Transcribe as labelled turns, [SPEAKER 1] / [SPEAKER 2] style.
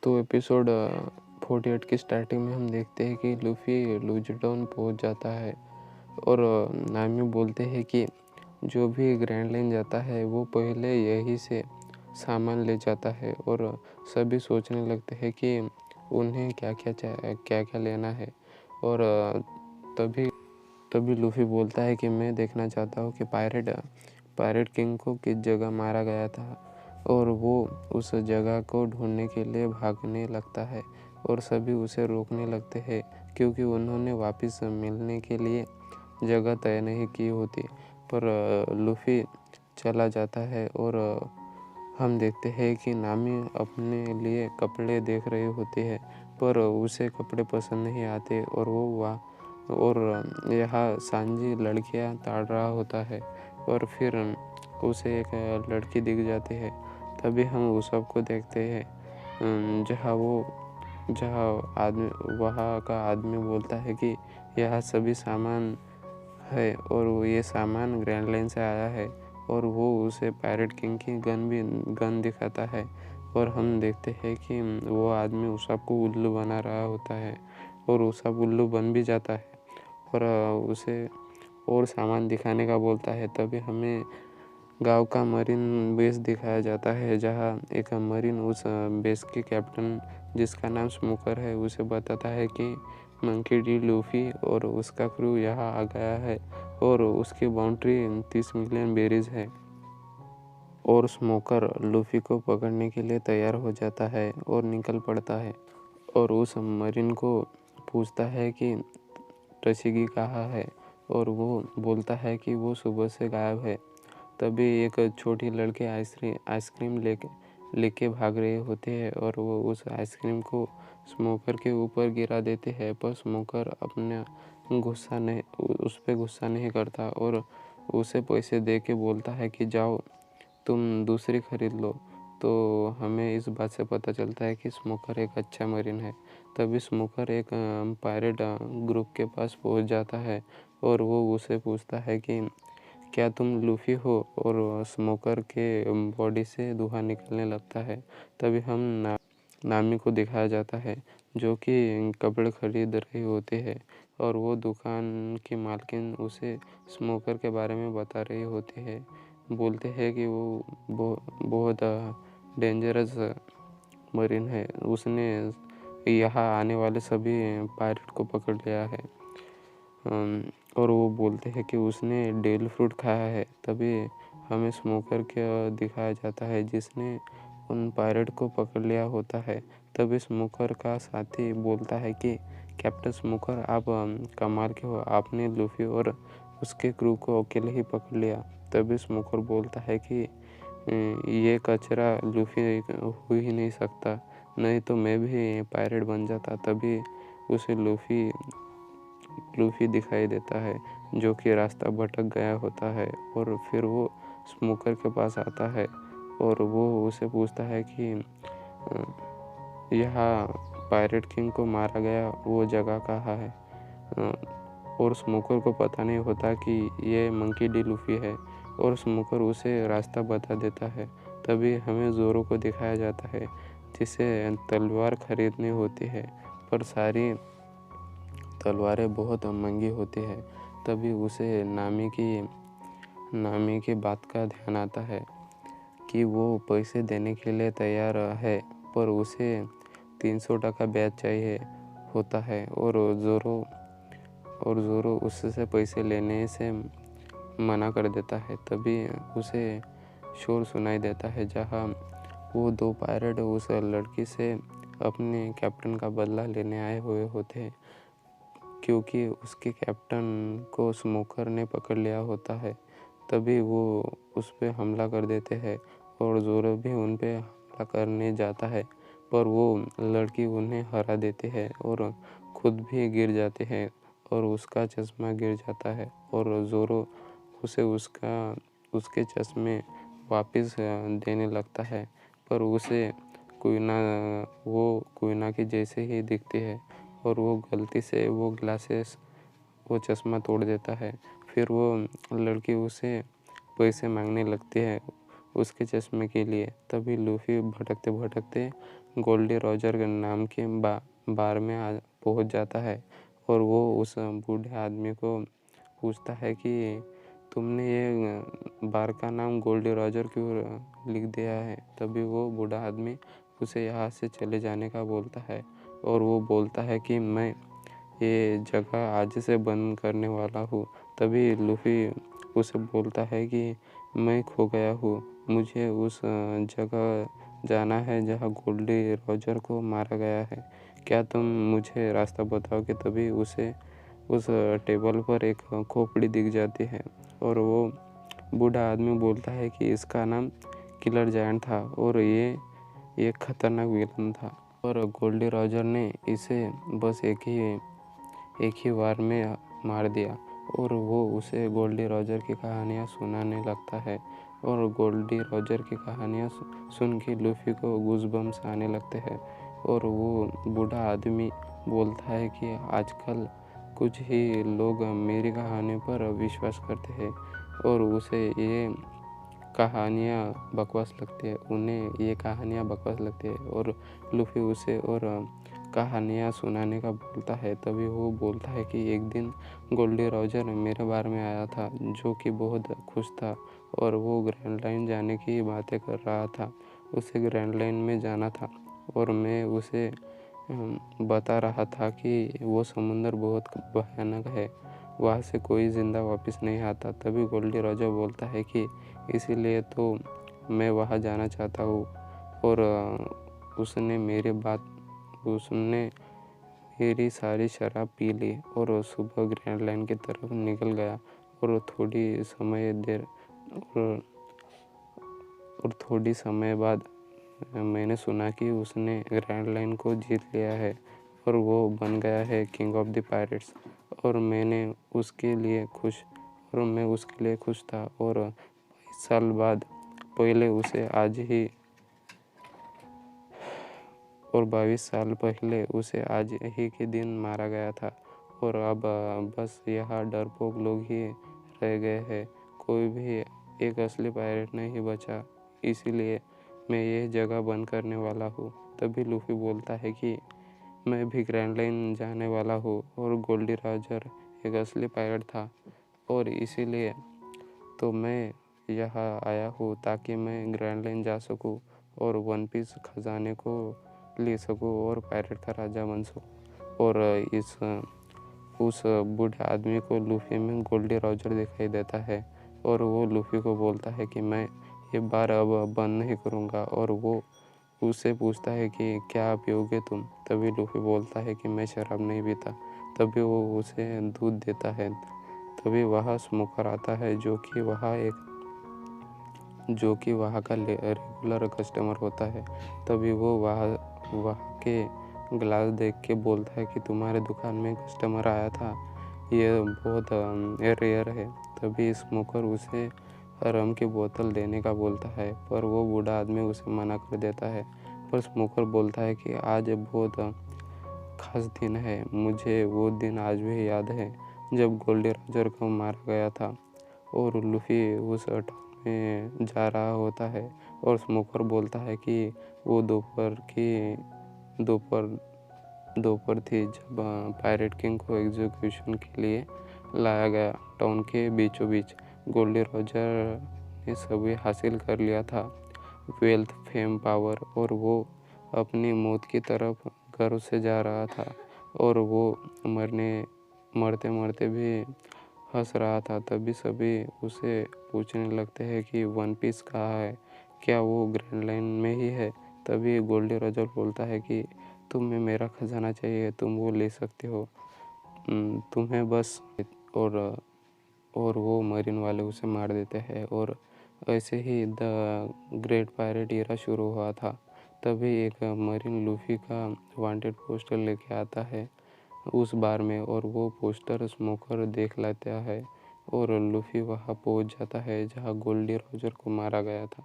[SPEAKER 1] तो एपिसोड 48 की स्टार्टिंग में हम देखते हैं कि लूफ़ी लूज़डाउन पहुंच जाता है और नामी बोलते हैं कि जो भी ग्रैंड लाइन जाता है वो पहले यहीं से सामान ले जाता है और सभी सोचने लगते हैं कि उन्हें क्या क्या लेना है। और तभी तभी लूफ़ी बोलता है कि मैं देखना चाहता हूँ कि पायरेट किंग को किस जगह मारा गया था। और वो उस जगह को ढूंढने के लिए भागने लगता है और सभी उसे रोकने लगते हैं क्योंकि उन्होंने वापस मिलने के लिए जगह तय नहीं की होती। पर लूफ़ी चला जाता है और हम देखते हैं कि नामी अपने लिए कपड़े देख रही होती है पर उसे कपड़े पसंद नहीं आते और यहाँ सांजी लड़कियाँ ताड़ रहा होता है और फिर उसे एक लड़की दिख जाती है। तभी हम उस सब को देखते हैं जहाँ वहाँ का आदमी बोलता है कि यह सभी सामान है और ये सामान ग्रैंड लाइन से आया है और वो उसे पायरेट किंग की गन दिखाता है। और हम देखते हैं कि वो आदमी उसाब को उल्लू बना रहा होता है और उसाब उल्लू बन भी जाता है और उसे और सामान दिखाने का बोलता है। तभी हमें गांव का मरीन बेस दिखाया जाता है जहां एक मरीन उस बेस के कैप्टन जिसका नाम स्मोकर है उसे बताता है कि मंकी डी लूफी और उसका क्रू यहाँ आ गया है और उसकी बाउंड्री 30 मिलियन बेरीज है। और स्मोकर लूफी को पकड़ने के लिए तैयार हो जाता है और निकल पड़ता है और उस मरीन को पूछता है कि टशीगी कहाँ है और वो बोलता है कि वो सुबह से गायब है। तभी एक छोटी लड़की आइसक्रीम लेके भाग रही होती है और वो उस आइसक्रीम को स्मोकर के ऊपर गिरा देते हैं पर स्मोकर उस पर गुस्सा नहीं करता और उसे पैसे दे के बोलता है कि जाओ तुम दूसरी खरीद लो। तो हमें इस बात से पता चलता है कि स्मोकर एक अच्छा मरीन है। तभी स्मोकर एक पायरेट ग्रुप के पास पहुंच जाता है और वो उसे पूछता है कि क्या तुम लूफी हो और स्मोकर के बॉडी से धुआं निकलने लगता है। तभी हम नामी को दिखाया जाता है जो कि कपड़े खरीद रही होती है और वो दुकान की मालकिन उसे स्मोकर के बारे में बता रही होती है। बोलते हैं कि वो बहुत डेंजरस मरीन है, उसने यहाँ आने वाले सभी पायरेट को पकड़ लिया है। और वो बोलते हैं कि उसने डेल फ्रूट खाया है। तभी हमें स्मोकर को दिखाया जाता है जिसने उन पायरेट को पकड़ लिया होता है। तभी स्मोकर का साथी बोलता है कि कैप्टन स्मोकर आप कमाल के हो, आपने लूफी और उसके क्रू को अकेले ही पकड़ लिया। तभी स्मोकर बोलता है कि ये कचरा लूफी हो ही नहीं सकता, नहीं तो मैं भी पायरेट बन जाता। तभी उसे लूफी दिखाई देता है जो कि रास्ता भटक गया होता है और फिर वो स्मोकर के पास आता है और वो उसे पूछता है कि यहाँ पायरेट किंग को मारा गया वो जगह कहाँ है। और स्मोकर को पता नहीं होता कि ये मंकी डी लूफी है और स्मोकर उसे रास्ता बता देता है। तभी हमें जोरो को दिखाया जाता है जिसे तलवार खरीदनी होती है पर सारी तलवारें बहुत महंगी होती है। तभी उसे नामी की बात का ध्यान आता है कि वो पैसे देने के लिए तैयार है पर उसे 300 टका ब्याज चाहिए होता है और जोरो उससे पैसे लेने से मना कर देता है। तभी उसे शोर सुनाई देता है जहाँ वो दो पायरेट उस लड़की से अपने कैप्टन का बदला लेने आए हुए होते हैं क्योंकि उसके कैप्टन को स्मोकर ने पकड़ लिया होता है। तभी वो उस पर हमला कर देते हैं और जोरो भी उन पर हमला करने जाता है पर वो लड़की उन्हें हरा देती है और खुद भी गिर जाते हैं और उसका चश्मा गिर जाता है और जोरो उसे उसके चश्मे वापस देने लगता है पर उसे कुइना की जैसे ही दिखती है और वो गलती से वो चश्मा तोड़ देता है। फिर वो लड़की उसे पैसे मांगने लगती है उसके चश्मे के लिए। तभी लूफी भटकते भटकते गोल्डी रॉजर के नाम के बार में पहुंच जाता है और वो उस बूढ़े आदमी को पूछता है कि तुमने ये बार का नाम गोल्डी रॉजर क्यों लिख दिया है। तभी वो बूढ़ा आदमी उसे यहाँ से चले जाने का बोलता है और वो बोलता है कि मैं ये जगह आज से बंद करने वाला हूँ। तभी लूफी उसे बोलता है कि मैं खो गया हूँ, मुझे उस जगह जाना है जहाँ गोल्डी रॉजर को मारा गया है, क्या तुम मुझे रास्ता बताओगे। तभी उसे उस टेबल पर एक खोपड़ी दिख जाती है और वो बूढ़ा आदमी बोलता है कि इसका नाम किलर जायंट था और ये एक खतरनाक विलन था और गोल्डी रॉजर ने इसे बस एक ही बार में मार दिया। और वो उसे गोल्डी रॉजर की कहानियाँ सुनाने लगता है और गोल्डी रॉजर की कहानियाँ सुन के लूफी को गूज़बम्स आने लगते हैं और वो बूढ़ा आदमी बोलता है कि आजकल कुछ ही लोग मेरी कहानी पर विश्वास करते हैं और उसे ये कहानियाँ बकवास लगती है, उन्हें ये कहानियाँ बकवास लगती है और लूफी उसे और कहानियाँ सुनाने का बोलता है। तभी वो बोलता है कि एक दिन गोल्डी रॉजर मेरे बारे में आया था जो कि बहुत खुश था और वो ग्रैंड लाइन जाने की बातें कर रहा था। उसे ग्रैंड लाइन में जाना था और मैं उसे बता रहा था कि वो समुंदर बहुत भयानक है, वहाँ से कोई ज़िंदा वापस नहीं आता। तभी गोल्डी रॉजर बोलता है कि इसीलिए तो मैं वहाँ जाना चाहता हूँ और उसने मेरी सारी शराब पी ली और सुबह ग्रैंड लाइन की तरफ निकल गया और थोड़ी समय बाद मैंने सुना कि उसने ग्रैंड लाइन को जीत लिया है और वो बन गया है किंग ऑफ द पायरेट्स और मैं उसके लिए खुश था। और 22 साल बाद पहले उसे आज ही के दिन मारा गया था और अब बस यहाँ डरपोक लोग ही रह गए हैं, कोई भी एक असली पायरेट नहीं बचा, इसीलिए मैं ये जगह बंद करने वाला हूँ। तभी लूफी बोलता है कि मैं भी ग्रैंड लाइन जाने वाला हूँ और गोल्डी रॉजर एक असली पायरेट था और इसीलिए तो मैं यहाँ आया हूँ ताकि मैं ग्रैंड लाइन जा सकूँ और वन पीस खजाने को ले सकूँ और पायरेट का राजा बन सकूँ। और उस बूढ़े आदमी को लूफी में गोल्डी रॉजर दिखाई देता है और वो लूफी को बोलता है कि मैं ये बार अब बंद नहीं करूँगा और वो उससे पूछता है कि क्या पियोगे तुम। तभी लूफी बोलता है कि मैं शराब नहीं पीता। तभी वो उसे दूध देता है। तभी वहाँ स्मोकर आता है जो कि वहाँ का रेगुलर कस्टमर होता है। तभी वो वहाँ के ग्लास देख के बोलता है कि तुम्हारे दुकान में कस्टमर आया था, ये बहुत रेयर है। तभी स्मोकर उसे रम की बोतल देने का बोलता है पर वो बूढ़ा आदमी उसे मना कर देता है। पर स्मोकर बोलता है कि आज बहुत खास दिन है, मुझे वो दिन आज भी याद है जब गोल्डी रॉजर को मारा गया था। और लूफी उस टाउन में जा रहा होता है और स्मोकर बोलता है कि वो दोपहर थी जब पायरेट किंग को एग्जीक्यूशन के लिए लाया गया। टाउन के बीचों बीच गोल्डी रॉजर ने सभी हासिल कर लिया था, वेल्थ, फेम, पावर, और वो अपनी मौत की तरफ गर्व से जा रहा था और वो मरते मरते भी हंस रहा था। तभी सभी उसे पूछने लगते हैं कि वन पीस कहाँ है, क्या वो ग्रैंड लाइन में ही है। तभी गोल्डी रॉजर बोलता है कि तुम्हें मेरा खजाना चाहिए, तुम वो ले सकते हो, तुम्हें बस। और वो मरीन वाले उसे मार देते हैं और ऐसे ही द ग्रेट पायरेट ईरा शुरू हुआ था। तभी एक मरीन लूफी का वांटेड पोस्टर लेके आता है उस बार में और वो पोस्टर स्मोकर देख लेता है और लूफी वहाँ पहुँच जाता है जहाँ गोल्डी रॉजर को मारा गया था।